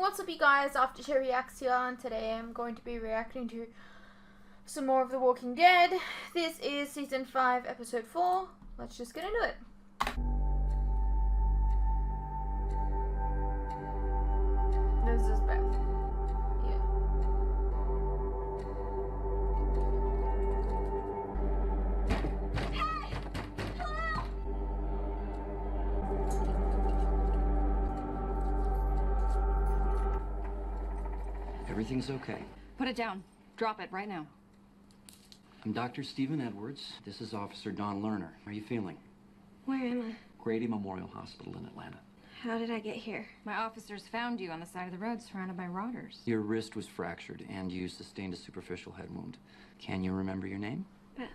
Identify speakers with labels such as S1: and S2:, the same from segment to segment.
S1: what's up you guys, After She Reacts here, and today I'm going to be reacting to some more of The Walking Dead. This is Season 5, Episode 4. Let's just get into it. This is Beth. Yeah.
S2: Hey! Hello!
S3: Everything's okay.
S2: Put it down. Drop it right now.
S3: I'm Dr. Stephen Edwards. This is Officer Don Lerner. How are you feeling?
S4: Where am I?
S3: Grady Memorial Hospital in Atlanta.
S4: How did I get here?
S2: My officers found you on the side of the road surrounded by rotters.
S3: Your wrist was fractured and you sustained a superficial head wound. Can you remember your name?
S4: Beth.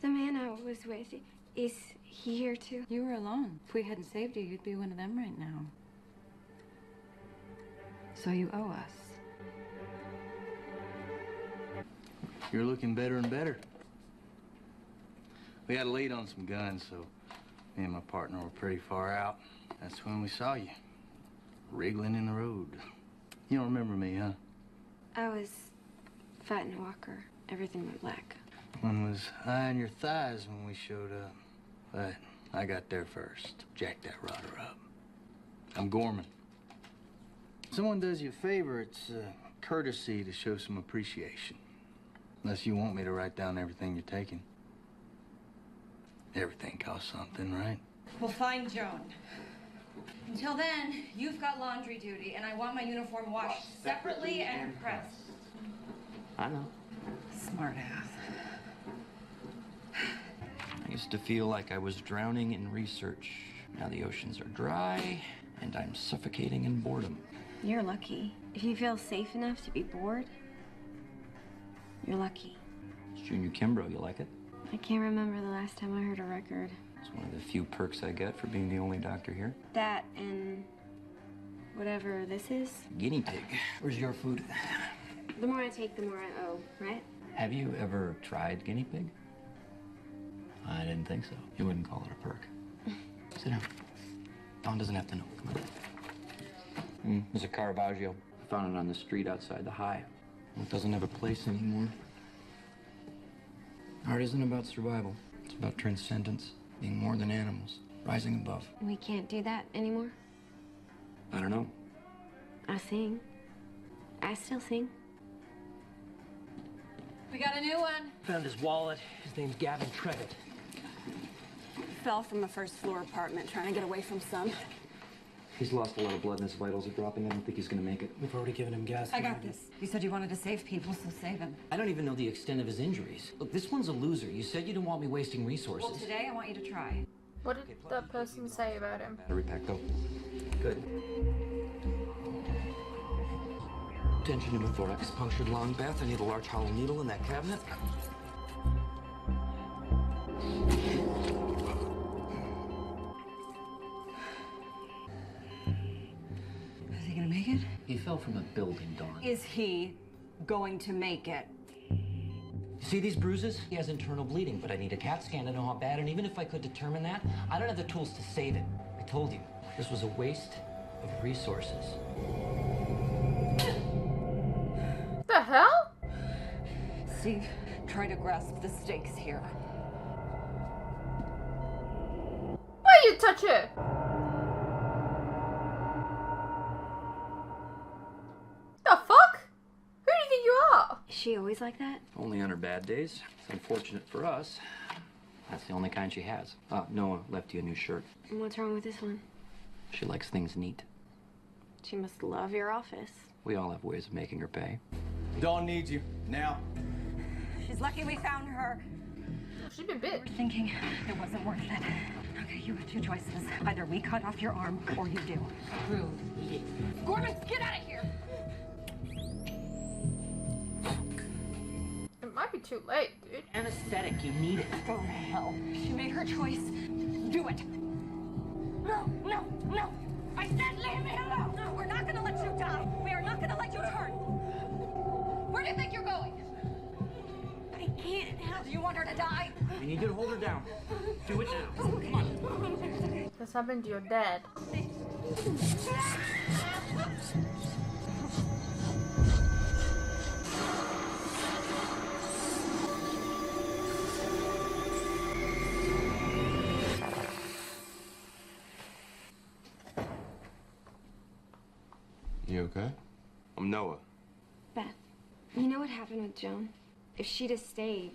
S4: The man I was with, is he here too?
S2: You were alone. If we hadn't saved you, you'd be one of them right now. So you owe us.
S5: You're looking better and better. We had a lead on some guns, so me and my partner were pretty far out. That's when we saw you, wriggling in the road. You don't remember me, huh?
S4: I was fighting a walker. Everything went black.
S5: One was eyeing your thighs when we showed up. But I got there first. Jacked that rotter up. I'm Gorman. If someone does you a favor, it's a courtesy to show some appreciation. Unless you want me to write down everything you're taking. Everything costs something, right?
S6: We'll find Joan. Until then, you've got laundry duty, and I want my uniform washed separately and pressed.
S3: I know.
S2: Smart ass.
S3: I used to feel like I was drowning in research. Now the oceans are dry and I'm suffocating in boredom.
S4: You're lucky. If you feel safe enough to be bored, you're lucky.
S3: It's Junior Kimbrough, you like it?
S4: I can't remember the last time I heard a record.
S3: It's one of the few perks I get for being the only doctor here.
S4: That and whatever this is.
S3: Guinea pig. Where's your food?
S4: The more I take, the more I owe, right?
S3: Have you ever tried guinea pig? I didn't think so. You wouldn't call it a perk. Sit down. Dawn doesn't have to know. Come on. There's a Caravaggio. I found it on the street outside the High. It doesn't have a place anymore. Art isn't about survival. It's about transcendence, being more than animals, rising above.
S4: We can't do that anymore.
S3: I don't know.
S4: I sing. I still sing.
S6: We got a new one.
S7: Found his wallet. His name's Gavin Trevitt.
S8: Fell from a first floor apartment trying to get away from some.
S3: He's lost a lot of blood and his vitals are dropping. I don't think he's gonna make it.
S7: We've already given him gas.
S6: I got this. You said you wanted to save people, so save him.
S9: I don't even know the extent of his injuries. Look, this one's a loser. You said you didn't want me wasting resources.
S6: Well, today I want you to try.
S1: What did that person say about him?
S3: Battery pack, go.
S9: Good. Tension pneumothorax, punctured lung. Beth, I need a large hollow needle in that cabinet.
S6: Is he gonna make it?
S9: He fell from a building, Dawn.
S6: Is he going to make it?
S9: See these bruises? He has internal bleeding, but I need a CAT scan to know how bad, and even if I could determine that, I don't have the tools to save it. I told you, this was a waste of resources.
S1: The hell?
S6: Steve, try to grasp the stakes here.
S1: Why you touch her? The fuck? Who do you think you are?
S4: Is she always like that?
S3: Only on her bad days. It's unfortunate for us. That's the only kind she has. Noah left you a new shirt.
S4: And what's wrong with this one?
S3: She likes things neat.
S4: She must love your office.
S3: We all have ways of making her pay.
S5: Dawn needs you, now.
S6: She's lucky we found her.
S1: She's been bit.
S6: Thinking it wasn't worth it. Okay, you have two choices. Either we cut off your arm or you do. Rude. Gorman, get out of here!
S1: It might be too late, dude.
S9: Anesthetic, you need it.
S6: Go to hell. She made her choice. Do it. No, no, no. I said leave me alone. No, we're not gonna let you die. We are not gonna let you turn. Where do you think you're going?
S4: I can't help.
S6: Do you want her to die?
S9: I need you to hold her down. Do it now.
S1: This happened to your dad.
S10: You okay? I'm Noah.
S4: Beth, you know what happened with Joan? If she'd have stayed,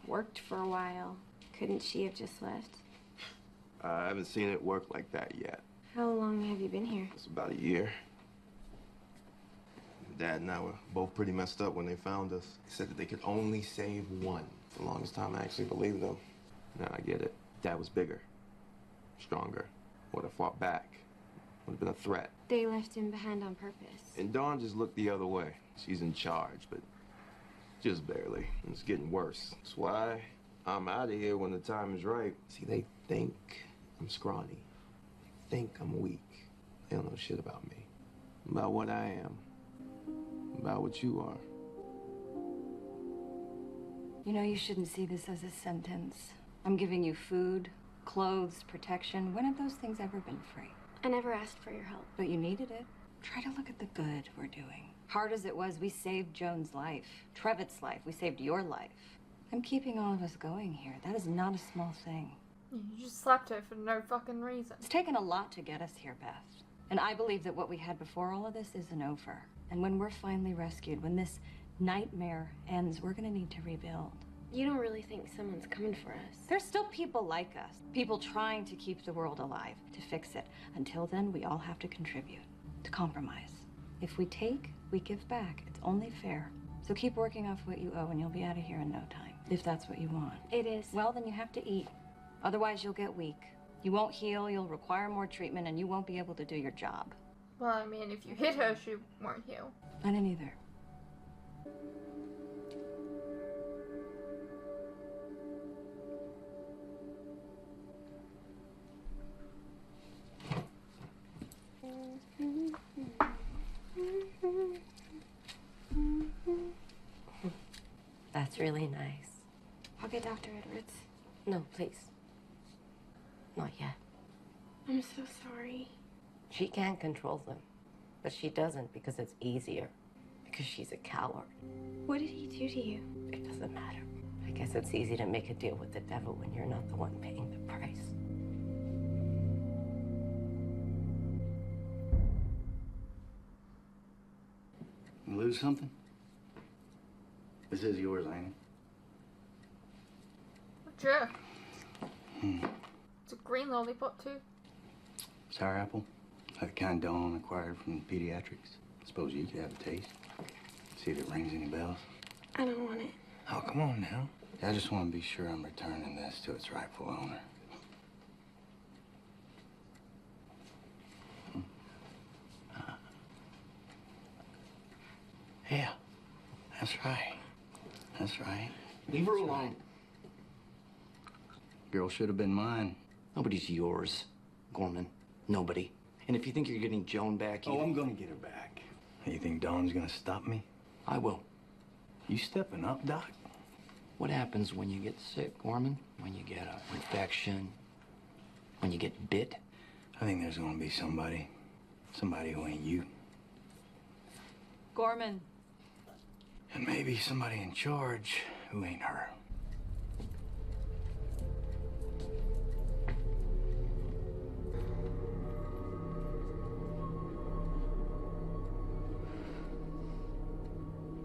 S4: worked for a while, couldn't she have just left?
S10: I haven't seen it work like that yet.
S4: How long have you been here?
S10: It's about a year. Dad and I were both pretty messed up when they found us. They said that they could only save one. For the longest time, I actually believed them. Now I get it. Dad was bigger, stronger. Would have fought back. Would have been a threat.
S4: They left him behind on purpose.
S10: And Dawn just looked the other way. She's in charge, but just barely. And it's getting worse. That's why I'm out of here when the time is right. See, they think I'm scrawny. They think I'm weak. They don't know shit about me. About what I am. About what you are.
S2: You know, you shouldn't see this as a sentence. I'm giving you food, clothes, protection. When have those things ever been free?
S4: I never asked for your help.
S2: But you needed it. Try to look at the good we're doing. Hard as it was, we saved Joan's life. Trevitt's life. We saved your life. I'm keeping all of us going here. That is not a small thing.
S1: You just slapped her for no fucking reason.
S2: It's taken a lot to get us here, Beth. And I believe that what we had before all of this isn't over. And when we're finally rescued, when this nightmare ends, we're gonna need to rebuild.
S4: You don't really think someone's coming for us?
S2: There's still people like us. People trying to keep the world alive, to fix it. Until then, we all have to contribute, to compromise. If we take, we give back. It's only fair. So keep working off what you owe and you'll be out of here in no time. If that's what you want.
S4: It is.
S2: Well, then you have to eat. Otherwise, you'll get weak. You won't heal, you'll require more treatment, and you won't be able to do your job.
S1: Well, I mean, if you hit her, she won't heal.
S2: I didn't either.
S11: That's really nice.
S4: I'll get Dr. Edwards.
S11: No, please. Not yet.
S4: I'm so sorry.
S11: She can't control them. But she doesn't because it's easier. Because she's a coward.
S4: What did he do to you?
S11: It doesn't matter. I guess it's easy to make a deal with the devil when you're not the one paying the price.
S5: You lose something? This is yours, ain't
S1: Sure. It's a green lollipop too.
S5: it? Sour apple? Like the kind Dawn acquired from pediatrics. Suppose you could have a taste. See if it rings any bells.
S4: I don't want it.
S5: Oh, come on now. I just want to be sure I'm returning this to its rightful owner. Yeah, that's right. That's right.
S3: Leave her alone.
S5: Girl should have been mine.
S3: Nobody's yours, Gorman. Nobody. And if you think you're getting Joan back, you...
S5: Oh, I'm gonna get her back. You think Dawn's gonna stop me?
S3: I will.
S5: You stepping up, Doc?
S3: What happens when you get sick, Gorman? When you get an infection? When you get bit?
S5: I think there's gonna be somebody. Somebody who ain't you.
S2: Gorman.
S5: And maybe somebody in charge who ain't her.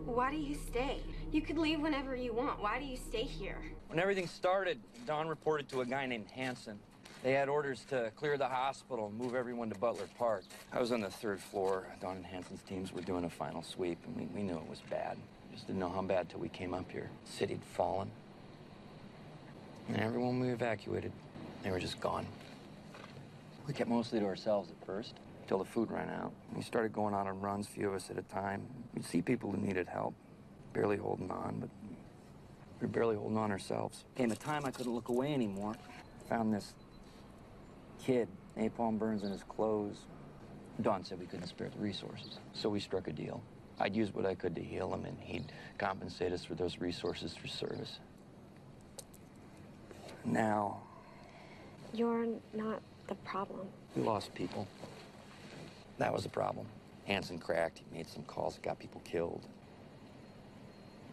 S4: Why do you stay? You could leave whenever you want. Why do you stay here?
S9: When everything started, Don reported to a guy named Hanson. They had orders to clear the hospital and move everyone to Butler Park. I was on the 3rd floor. Don and Hanson's teams were doing a final sweep, and we knew it was bad. Just didn't know how bad till we came up here. The city had fallen. And everyone we evacuated, they were just gone. We kept mostly to ourselves at first, till the food ran out. We started going out on runs, few of us at a time. We'd see people who needed help, barely holding on, but we were barely holding on ourselves. Came a time I couldn't look away anymore. Found this kid, napalm burns in his clothes. Don said we couldn't spare the resources, so we struck a deal. I'd use what I could to heal him, and he'd compensate us for those resources through service. Now...
S4: You're not the problem.
S9: We lost people. That was the problem. Hansen cracked. He made some calls that got people killed.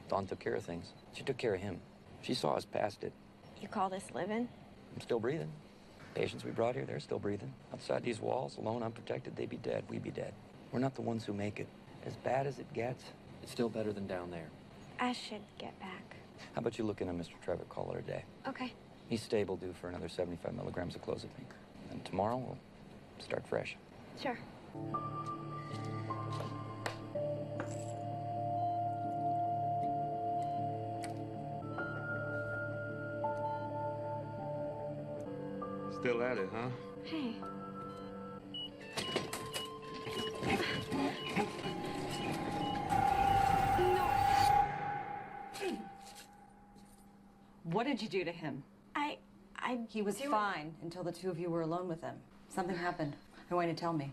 S9: Dawn took care of things. She took care of him. She saw us past it.
S4: You call this living?
S9: I'm still breathing. Patients we brought here, they're still breathing. Outside these walls, alone, unprotected, they'd be dead. We'd be dead. We're not the ones who make it. As bad as it gets, it's still better than down there.
S4: I should get back.
S9: How about you look into Mr. Trevor, call it a day?
S4: Okay.
S9: He's stable, due for another 75 milligrams of clozapine. And tomorrow, we'll start fresh.
S4: Sure.
S10: Still at it, huh?
S4: Hey.
S2: What did you do to him?
S4: He
S2: was fine until the two of you were alone with him. Something happened. I want you to tell me.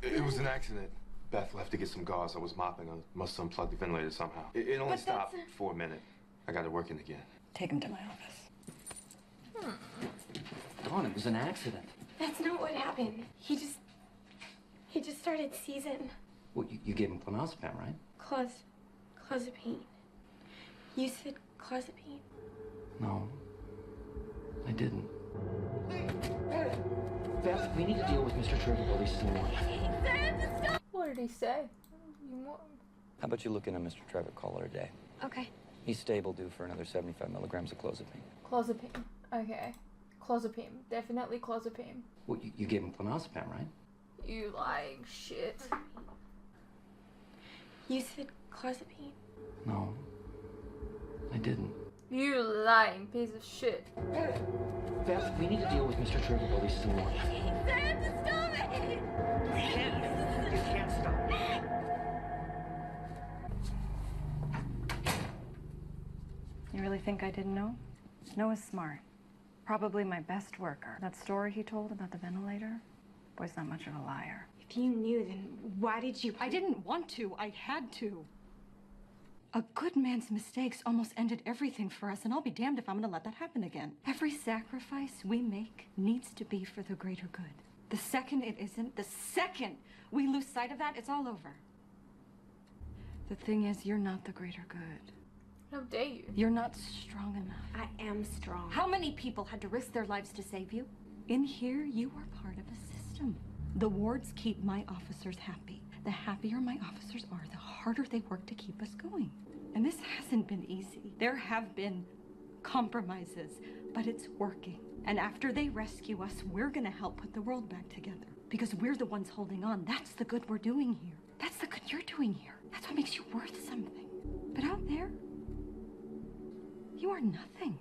S10: It was an accident. Beth left to get some gauze. I was mopping. I must have unplugged the ventilator somehow. It only stopped for a minute. I got it working again.
S2: Take him to my office.
S3: Dawn, it was an accident.
S4: That's not what happened. He just started seizing.
S3: Well, you gave him clonazepam, right?
S4: Clozapine. You said clozapine?
S3: No, I didn't. Beth, we need to deal with Mr. Trevor while he's in the morning.
S1: What did he say?
S9: How about you look into Mr. Trevor, call it a day?
S4: Okay.
S9: He's stable, due for another 75 milligrams of clozapine.
S1: Clozapine. Okay. Clozapine. Definitely clozapine.
S3: Well, you gave him clonazepam, right?
S1: You lying shit.
S4: You said clozapine?
S3: No, I didn't.
S1: You lying piece of shit.
S3: Beth, we need to deal with Mr. Trevor while he's in the morning.
S6: Stop it!
S7: You can't stop.
S2: You really think I didn't know? Noah's smart. Probably my best worker. That story he told about the ventilator? Boy's not much of a liar.
S4: If you knew, then why did you...
S8: I didn't want to. I had to. A good man's mistakes almost ended everything for us, and I'll be damned if I'm going to let that happen again. Every sacrifice we make needs to be for the greater good. The second it isn't, the second we lose sight of that, it's all over. The thing is, you're not the greater good.
S1: How dare you?
S8: You're not strong enough.
S4: I am strong.
S8: How many people had to risk their lives to save you? In here, you are part of a system. The wards keep my officers happy. The happier my officers are, the harder they work to keep us going. And this hasn't been easy. There have been compromises, but it's working. And after they rescue us, we're gonna help put the world back together. Because we're the ones holding on. That's the good we're doing here. That's the good you're doing here. That's what makes you worth something. But out there, you are nothing.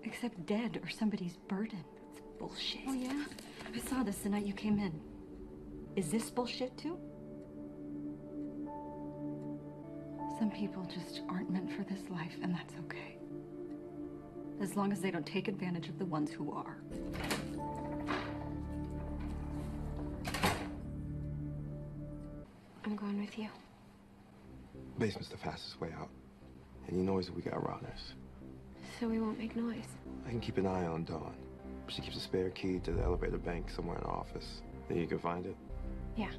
S8: Except dead or somebody's burden. It's bullshit. Oh, yeah? I saw this the night you came in. Is this bullshit, too? Some people just aren't meant for this life, and that's okay. As long as they don't take advantage of the ones who are.
S4: I'm going with you.
S10: Basement's the fastest way out. Any noise, we got routers.
S4: So we won't make noise.
S10: I can keep an eye on Dawn. She keeps a spare key to the elevator bank somewhere in the office. Think you can find it?
S4: Yeah.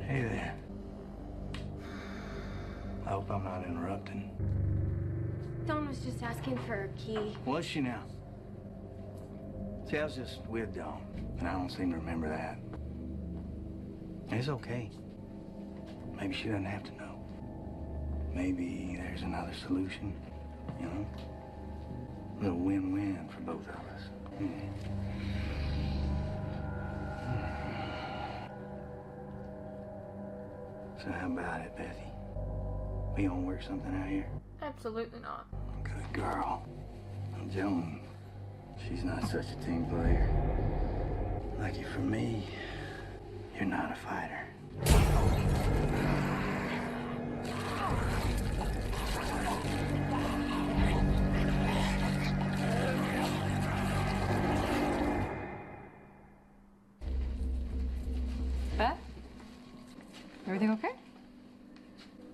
S5: Hey there. I hope I'm not interrupting.
S4: Dawn was just asking for a key.
S5: Was she now? See, I was just with Dawn, and I don't seem to remember that. It's okay. Maybe she doesn't have to know. Maybe there's another solution, you know? A little win-win for both of us. So how about it, Bethy? We gonna work something out here?
S1: Absolutely not.
S5: Good girl. Joan, she's not such a team player. Lucky for me, you're not a fighter.
S2: Everything okay?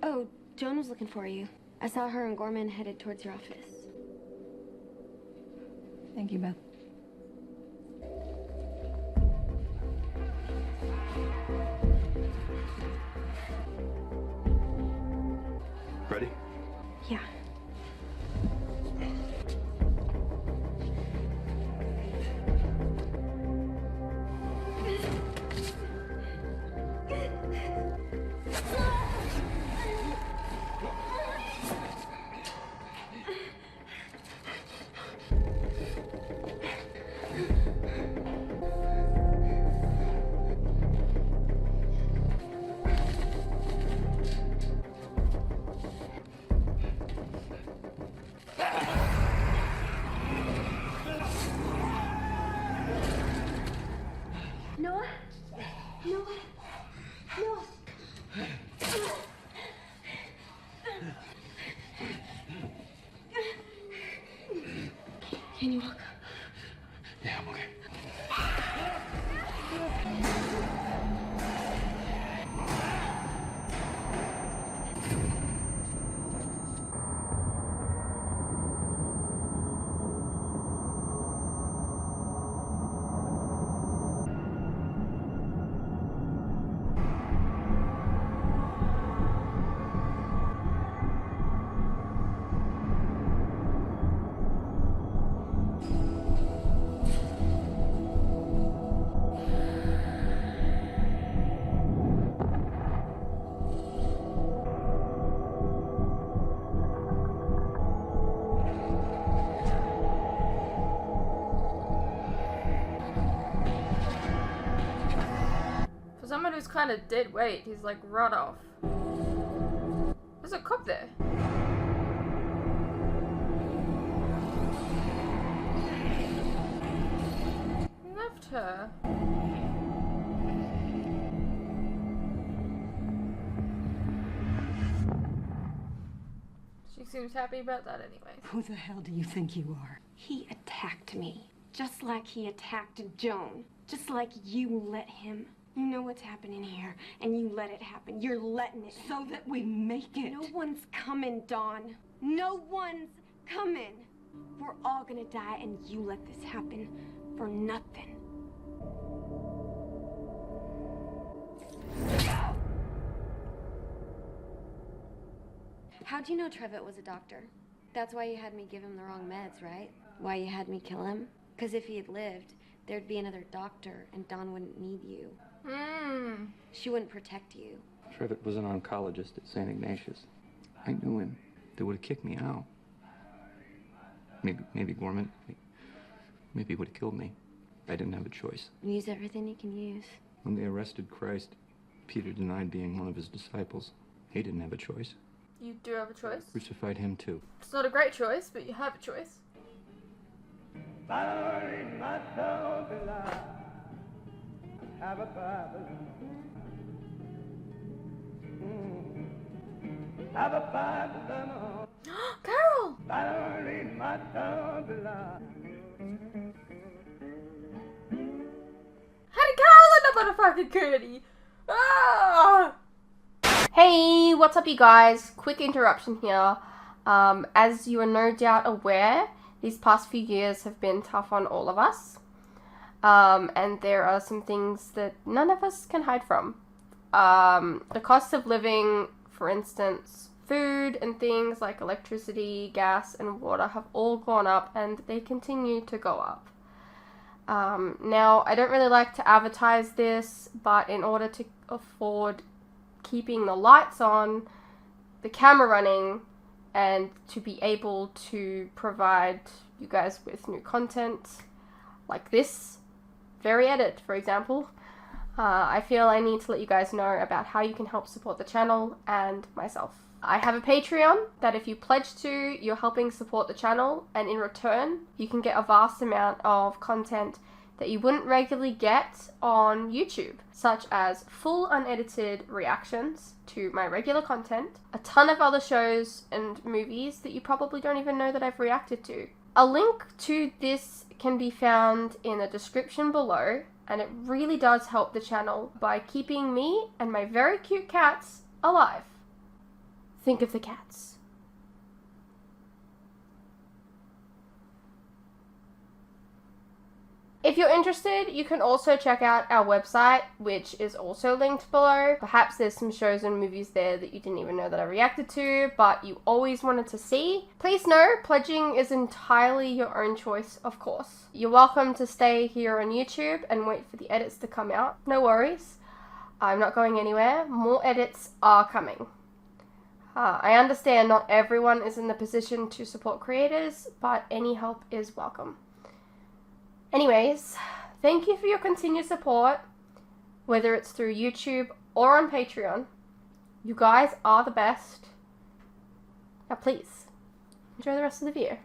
S4: Oh, Joan was looking for you. I saw her and Gorman headed towards your office.
S2: Thank you, Beth.
S10: Ready?
S4: Yeah. Noah? Noah? Noah? Can you walk?
S10: Yeah, I'm okay.
S1: For someone who's kind of dead weight, he's like right off. There's a cop there. He left her. She seems happy about that anyway.
S8: Who the hell do you think you are?
S4: He attacked me. Just like he attacked Joan. Just like you let him. You know what's happening here, and you let it happen. You're letting it
S8: So that we make it.
S4: No one's coming, Dawn. No one's coming. We're all gonna die, and you let this happen for nothing. How'd you know Trevitt was a doctor? That's why you had me give him the wrong meds, right? Why you had me kill him? Because if he had lived, there'd be another doctor, and Dawn wouldn't need you. She wouldn't protect you.
S3: Trevitt was an oncologist at St. Ignatius. I knew him. They would have kicked me out. Maybe Gorman. Maybe he would have killed me. I didn't have a choice.
S4: Use everything you can use.
S3: When they arrested Christ, Peter denied being one of his disciples. He didn't have a choice.
S1: You do have a choice.
S3: Crucified him too.
S1: It's not a great choice, but you have a choice. Carol! How did Carol end up on a fucking curdy? Ah! Hey, what's up you guys? Quick interruption here. As you are no doubt aware, these past few years have been tough on all of us. And there are some things that none of us can hide from. The cost of living, for instance, food and things like electricity, gas, and water have all gone up, and they continue to go up. Now, I don't really like to advertise this, but in order to afford keeping the lights on, the camera running, and to be able to provide you guys with new content like this very edit, for example, I feel I need to let you guys know about how you can help support the channel and myself. I have a Patreon that if you pledge to, you're helping support the channel, and in return you can get a vast amount of content that you wouldn't regularly get on YouTube, such as full unedited reactions to my regular content, a ton of other shows and movies that you probably don't even know that I've reacted to. A link to this can be found in the description below, and it really does help the channel by keeping me and my very cute cats alive. Think of the cats. If you're interested, you can also check out our website, which is also linked below. Perhaps there's some shows and movies there that you didn't even know that I reacted to, but you always wanted to see. Please know, pledging is entirely your own choice, of course. You're welcome to stay here on YouTube and wait for the edits to come out. No worries. I'm not going anywhere. More edits are coming. I understand not everyone is in the position to support creators, but any help is welcome. Anyways, thank you for your continued support, whether it's through YouTube or on Patreon. You guys are the best. Now please, enjoy the rest of the video.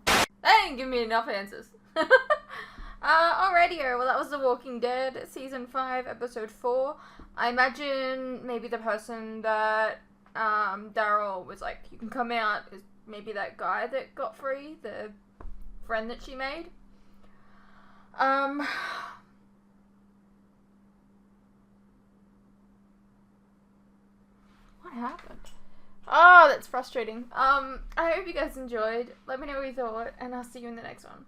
S12: That didn't give me enough answers. Alrighty, well that was The Walking Dead, Season 5, Episode 4. I imagine maybe the person that Daryl was like, you can come out, is maybe that guy that got free, the friend that she made. What happened? Oh, that's frustrating. I hope you guys enjoyed. Let me know what you thought, and I'll see you in the next one.